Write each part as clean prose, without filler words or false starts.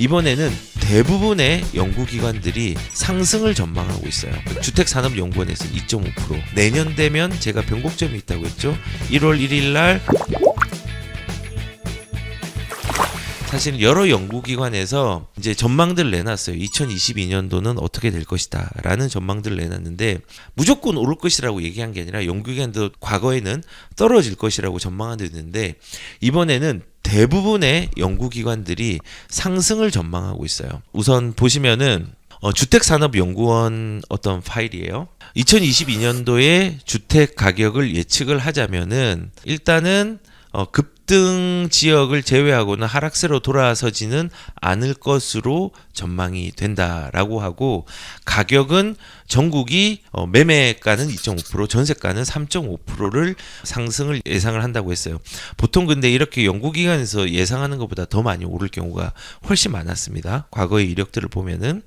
이번에는 대부분의 연구기관들이 상승을 전망하고 있어요. 주택산업연구원에서는 2.5%, 내년 되면 제가 변곡점이 있다고 했죠. 1월 1일 날 사실 여러 연구기관에서 이제 전망들을 내놨어요. 2022년도는 어떻게 될 것이다 라는 전망들을 내놨는데 무조건 오를 것이라고 얘기한 게 아니라 연구기관도 과거에는 떨어질 것이라고 전망하고 있는데 이번에는 대부분의 연구기관들이 상승을 전망하고 있어요. 우선 보시면은 주택산업연구원 어떤 파일이에요. 2022년도에 주택 가격을 예측을 하자면은 일단은 급등 지역을 제외하고는 하락세로 돌아서지는 않을 것으로 전망이 된다라고 하고 가격은 전국이 매매가는 2.5%, 전세가는 3.5%를 상승을 예상을 한다고 했어요. 보통 근데 이렇게 연구기관에서 예상하는 것보다 더 많이 오를 경우가 훨씬 많았습니다. 과거의 이력들을 보면은.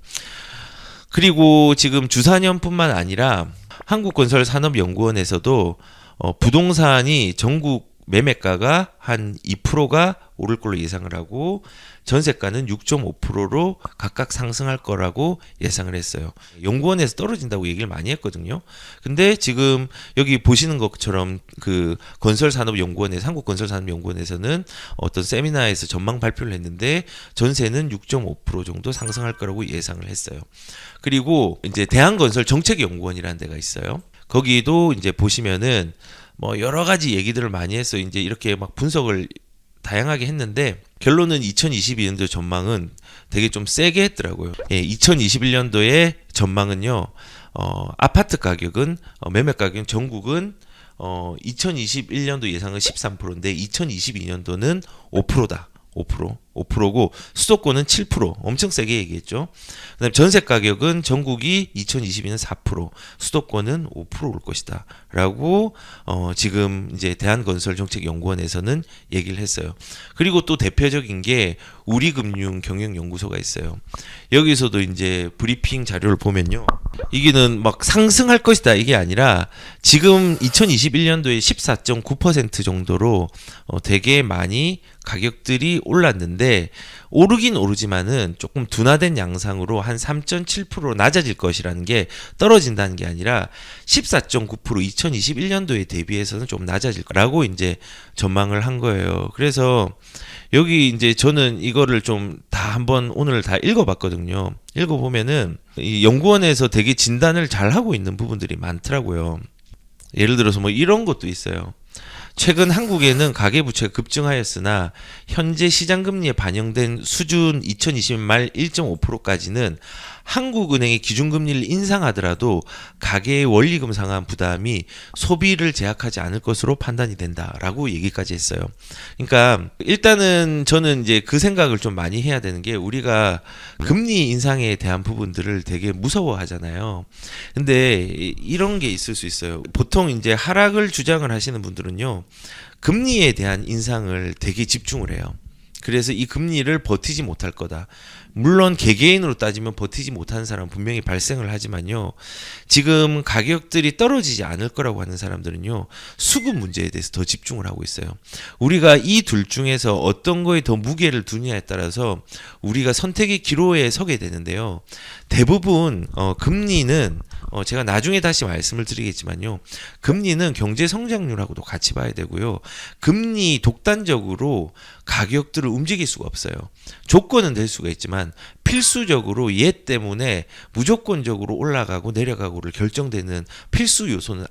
그리고 지금 주산연뿐만 아니라 한국건설산업연구원에서도 부동산이 전국 매매가가 한 2%가 오를 걸로 예상을 하고 전세가는 6.5%로 각각 상승할 거라고 예상을 했어요. 연구원에서 떨어진다고 얘기를 많이 했거든요. 근데 지금 여기 보시는 것처럼 그 건설산업연구원에서 한국건설산업연구원에서는 어떤 세미나에서 전망 발표를 했는데 전세는 6.5% 정도 상승할 거라고 예상을 했어요. 그리고 이제 대한건설정책연구원이라는 데가 있어요. 거기도 이제 보시면은 뭐 여러 가지 얘기들을 많이 했어요. 이제 이렇게 막 분석을 다양하게 했는데 결론은 2022년도 전망은 되게 좀 세게 했더라고요. 2021년도의 전망은요. 아파트 가격은 매매 가격은 전국은 2021년도 예상은 13%인데 2022년도는 5%다. 5%고 수도권은 7%, 엄청 세게 얘기했죠. 그다음에 전세 가격은 전국이 2022년 4%, 수도권은 5%올 것이다. 라고 지금 이제 대한건설정책연구원에서는 얘기를 했어요. 그리고 또 대표적인 게 우리금융경영연구소가 있어요. 여기서도 이제 브리핑 자료를 보면요. 이게는 막 상승할 것이다 이게 아니라 지금 2021년도에 14.9% 정도로 되게 많이 가격들이 올랐는데 오르긴 오르지만은 조금 둔화된 양상으로 한 3.7% 낮아질 것이라는 게 떨어진다는 게 아니라 14.9% 2021년도에 대비해서는 좀 낮아질 거라고 이제 전망을 한 거예요. 그래서 여기 이제 저는 이거를 좀 다 한번 오늘 다 읽어봤거든요. 읽어보면은 이 연구원에서 되게 진단을 잘 하고 있는 부분들이 많더라고요. 예를 들어서 뭐 이런 것도 있어요. 최근 한국에는 가계부채가 급증하였으나 현재 시장금리에 반영된 수준 2020년 말 1.5%까지는 한국은행의 기준금리를 인상하더라도 가계의 원리금 상환 부담이 소비를 제약하지 않을 것으로 판단이 된다라고 얘기까지 했어요. 그러니까 일단은 저는 이제 그 생각을 좀 많이 해야 되는 게 우리가 금리 인상에 대한 부분들을 되게 무서워하잖아요. 근데 이런 게 있을 수 있어요. 보통 이제 하락을 주장을 하시는 분들은요. 금리에 대한 인상을 되게 집중을 해요. 그래서 이 금리를 버티지 못할 거다. 물론 개개인으로 따지면 버티지 못하는 사람은 분명히 발생을 하지만요. 지금 가격들이 떨어지지 않을 거라고 하는 사람들은요. 수급 문제에 대해서 더 집중을 하고 있어요. 우리가 이 둘 중에서 어떤 거에 더 무게를 두냐에 따라서 우리가 선택의 기로에 서게 되는데요. 대부분 금리는 제가 나중에 다시 말씀을 드리겠지만요. 금리는 경제 성장률하고도 같이 봐야 되고요. 금리 독단적으로 가격들을 움직일 수가 없어요. 조건은 될 수가 있지만 필수적으로 얘 때문에 무조건적으로 올라가고 내려가고를 결정되는 필수 요소는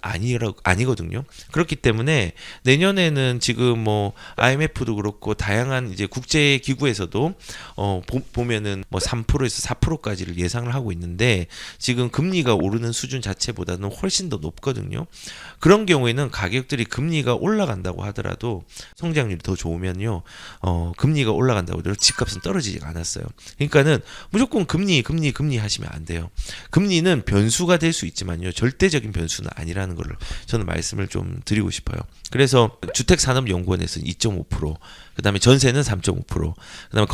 아니거든요. 그렇기 때문에 내년에는 지금 뭐 IMF도 그렇고 다양한 이제 국제 기구에서도 보면은 뭐 3%에서 4%까지를 예상을 하고 있는데 지금 금리가 오르는 수준 자체보다는 훨씬 더 높거든요. 그런 경우에는 가격들이 금리가 올라간다고 하더라도 성장률이 더 좋으면요. 금리가 올라간다고 하더라도 집값은 떨어지지 않았어요. 그러니까는 무조건 금리 하시면 안 돼요. 금리는 변수가 될 수 있지만요. 절대적인 변수는 아니라는 걸 저는 말씀을 좀 드리고 싶어요. 그래서 주택산업연구원에서는 2.5%, 그다음에 전세는 3.5%, 그다음에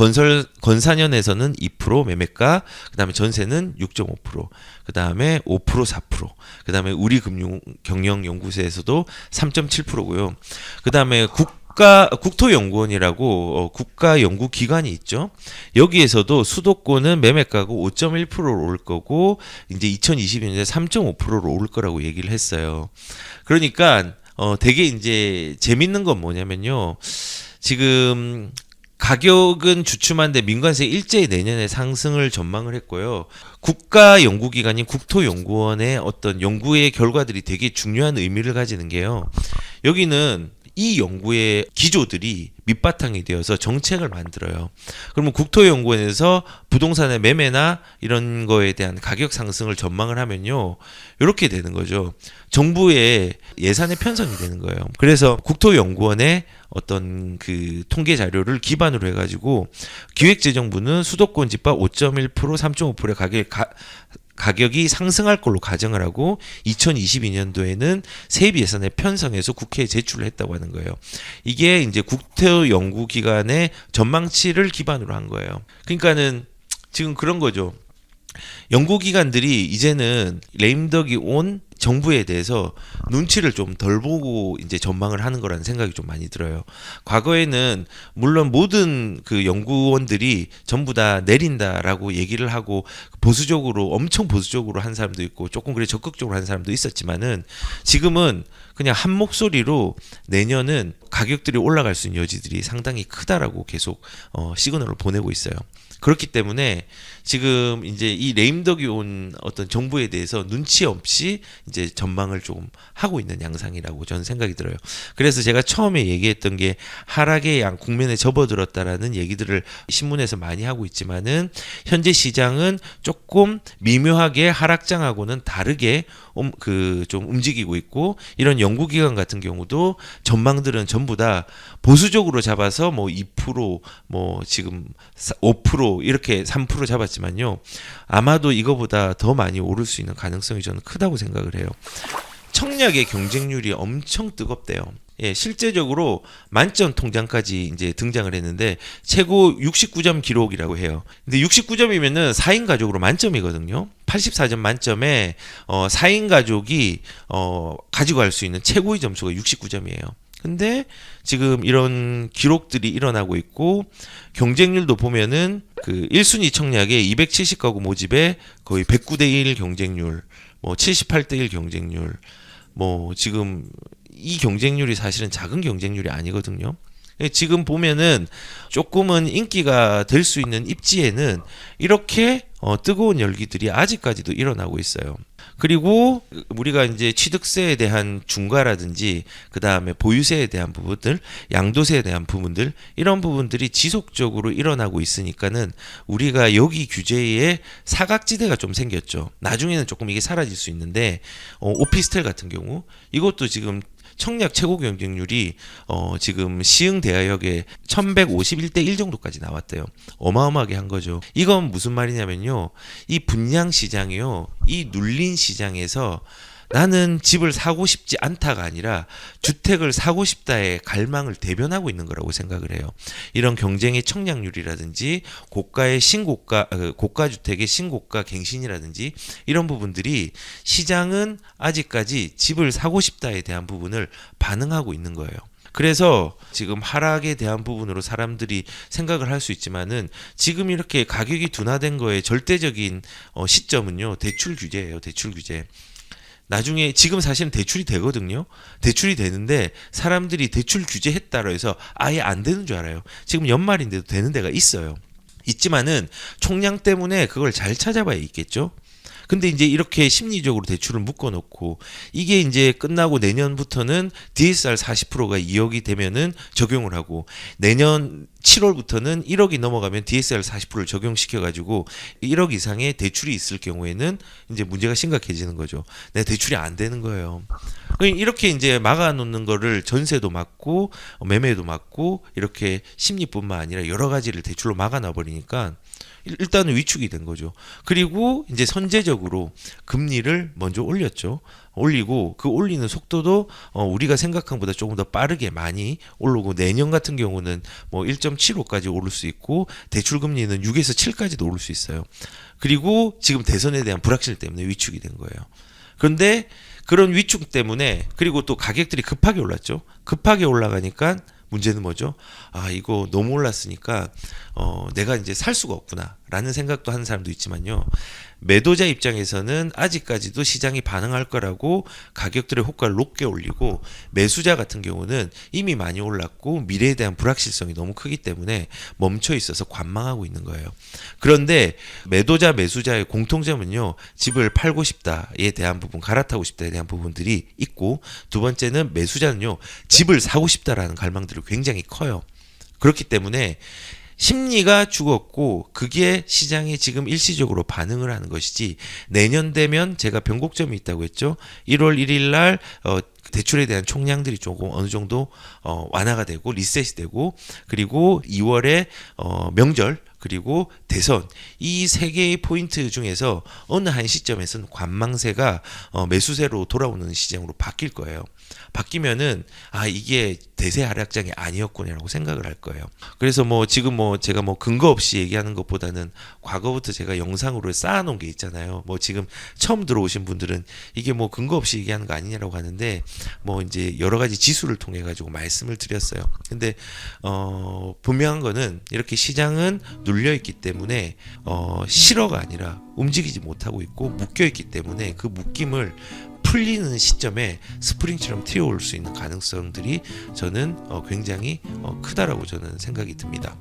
건산연에서는 2% 매매가, 그다음에 전세는 6.5%, 그다음에 5% 4%, 그다음에 우리금융경영연구소에서도 3.7%고요. 그다음에 국토연구원이라고 국가 연구 기관이 있죠. 여기에서도 수도권은 매매가가 5.1%로 오를 거고 이제 2022년에 3.5%로 오를 거라고 얘기를 했어요. 그러니까 되게 이제 재밌는 건 뭐냐면요. 지금 가격은 주춤한데 민관세 일제히 내년에 상승을 전망을 했고요. 국가 연구기관인 국토연구원의 어떤 연구의 결과들이 되게 중요한 의미를 가지는 게요. 여기는 이 연구의 기조들이 밑바탕이 되어서 정책을 만들어요. 그러면 국토연구원에서 부동산의 매매나 이런 거에 대한 가격 상승을 전망을 하면요. 이렇게 되는 거죠. 정부의 예산의 편성이 되는 거예요. 그래서 국토연구원의 어떤 그 통계 자료를 기반으로 해가지고 기획재정부는 수도권 집값 5.1%, 3.5%의 가격이 상승할 걸로 가정을 하고 2022년도에는 세비 예산에 편성해서 국회에 제출을 했다고 하는 거예요. 이게 이제 국토연구기관의 전망치를 기반으로 한 거예요. 그러니까는 지금 그런 거죠. 연구기관들이 이제는 레임덕이 온 정부에 대해서 눈치를 좀 덜 보고 이제 전망을 하는 거라는 생각이 좀 많이 들어요. 과거에는 물론 모든 그 연구원들이 전부 다 내린다라고 얘기를 하고 보수적으로 엄청 보수적으로 한 사람도 있고 조금 그래 적극적으로 한 사람도 있었지만은 지금은 그냥 한 목소리로 내년은 가격들이 올라갈 수 있는 여지들이 상당히 크다라고 계속 시그널을 보내고 있어요. 그렇기 때문에 지금 이제 이 레임덕이 온 어떤 정부에 대해서 눈치 없이 이제 전망을 조금 하고 있는 양상이라고 저는 생각이 들어요. 그래서 제가 처음에 얘기했던 게 하락의 양 국면에 접어들었다라는 얘기들을 신문에서 많이 하고 있지만은 현재 시장은 조금 미묘하게 하락장하고는 다르게 좀 움직이고 있고 이런 연구기관 같은 경우도 전망들은 전부 다 보수적으로 잡아서 뭐 2%, 뭐 지금 5% 이렇게 3% 잡았지만요. 아마도 이거보다 더 많이 오를 수 있는 가능성이 저는 크다고 생각을 해요. 청약의 경쟁률이 엄청 뜨겁대요. 예, 실제적으로 만점 통장까지 이제 등장을 했는데 최고 69점 기록이라고 해요. 근데 69점이면은 4인 가족으로 만점이거든요. 84점 만점에 4인 가족이 가지고 갈 수 있는 최고의 점수가 69점이에요. 근데 지금 이런 기록들이 일어나고 있고 경쟁률도 보면은 그 1순위 청약에 270가구 모집에 거의 109대 1 경쟁률, 뭐 78대 1 경쟁률, 뭐 지금 이 경쟁률이 사실은 작은 경쟁률이 아니거든요. 지금 보면은 조금은 인기가 될 수 있는 입지에는 이렇게 뜨거운 열기들이 아직까지도 일어나고 있어요. 그리고 우리가 이제 취득세에 대한 중과라든지 그 다음에 보유세에 대한 부분들, 양도세에 대한 부분들 이런 부분들이 지속적으로 일어나고 있으니까는 우리가 여기 규제에 사각지대가 좀 생겼죠. 나중에는 조금 이게 사라질 수 있는데 오피스텔 같은 경우 이것도 지금 청약 최고 경쟁률이 지금 시흥 대하역에 1151대 1 정도까지 나왔대요. 어마어마하게 한 거죠. 이건 무슨 말이냐면요. 이 분양 시장이요. 이 눌린 시장에서 나는 집을 사고 싶지 않다가 아니라 주택을 사고 싶다의 갈망을 대변하고 있는 거라고 생각을 해요. 이런 경쟁의 청약률이라든지 고가의 고가 주택의 신고가 갱신이라든지 이런 부분들이 시장은 아직까지 집을 사고 싶다에 대한 부분을 반응하고 있는 거예요. 그래서 지금 하락에 대한 부분으로 사람들이 생각을 할 수 있지만은 지금 이렇게 가격이 둔화된 거의 절대적인 시점은요. 대출 규제예요. 대출 규제. 나중에 지금 사실은 대출이 되거든요. 대출이 되는데 사람들이 대출 규제했다고 해서 아예 안 되는 줄 알아요. 지금 연말인데도 되는 데가 있어요. 있지만은 총량 때문에 그걸 잘 찾아봐야 있겠죠. 근데 이제 이렇게 심리적으로 대출을 묶어놓고 이게 이제 끝나고 내년부터는 DSR 40%가 2억이 되면은 적용을 하고 내년 7월부터는 1억이 넘어가면 DSR 40%를 적용시켜가지고 1억 이상의 대출이 있을 경우에는 이제 문제가 심각해지는 거죠. 내 대출이 안 되는 거예요. 이렇게 이제 막아놓는 거를 전세도 막고 매매도 막고 이렇게 심리뿐만 아니라 여러 가지를 대출로 막아놔 버리니까 일단은 위축이 된 거죠. 그리고 이제 선제적으로 금리를 먼저 올렸죠. 올리고 그 올리는 속도도 우리가 생각한 것보다 조금 더 빠르게 많이 오르고 내년 같은 경우는 뭐 1.75까지 오를 수 있고 대출 금리는 6에서 7까지도 오를 수 있어요. 그리고 지금 대선에 대한 불확실 때문에 위축이 된 거예요. 그런데 그런 위축 때문에 그리고 또 가격들이 급하게 올랐죠. 급하게 올라가니까 문제는 뭐죠? 아, 이거 너무 올랐으니까 내가 이제 살 수가 없구나라는 생각도 하는 사람도 있지만요. 매도자 입장에서는 아직까지도 시장이 반응할 거라고 가격들의 호가를 높게 올리고, 매수자 같은 경우는 이미 많이 올랐고 미래에 대한 불확실성이 너무 크기 때문에 멈춰 있어서 관망하고 있는 거예요. 그런데 매도자 매수자의 공통점은요, 집을 팔고 싶다에 대한 부분, 갈아타고 싶다에 대한 부분들이 있고, 두 번째는 매수자는요, 집을 사고 싶다라는 갈망들이 굉장히 커요. 그렇기 때문에 심리가 죽었고, 그게 시장이 지금 일시적으로 반응을 하는 것이지, 내년 되면 제가 변곡점이 있다고 했죠. 1월 1일 날 대출에 대한 총량들이 조금 어느 정도 완화가 되고 리셋이 되고, 그리고 2월에 명절, 그리고 대선, 이 세 개의 포인트 중에서 어느 한 시점에서는 관망세가 매수세로 돌아오는 시장으로 바뀔 거예요. 바뀌면은 아, 이게 대세 하락장이 아니었구나라고 생각을 할 거예요. 그래서 뭐 지금 뭐 제가 뭐 근거 없이 얘기하는 것보다는 과거부터 제가 영상으로 쌓아놓은 게 있잖아요. 뭐 지금 처음 들어오신 분들은 이게 뭐 근거 없이 얘기하는 거 아니냐라고 하는데, 뭐 이제 여러 가지 지수를 통해 가지고 말씀을 드렸어요. 근데 분명한 거는 이렇게 시장은 눌려 있기 때문에 실어가 아니라 움직이지 못하고 있고 묶여 있기 때문에, 그 묶임을 풀리는 시점에 스프링처럼 튀어올 수 있는 가능성들이 저는 굉장히 크다라고 저는 생각이 듭니다.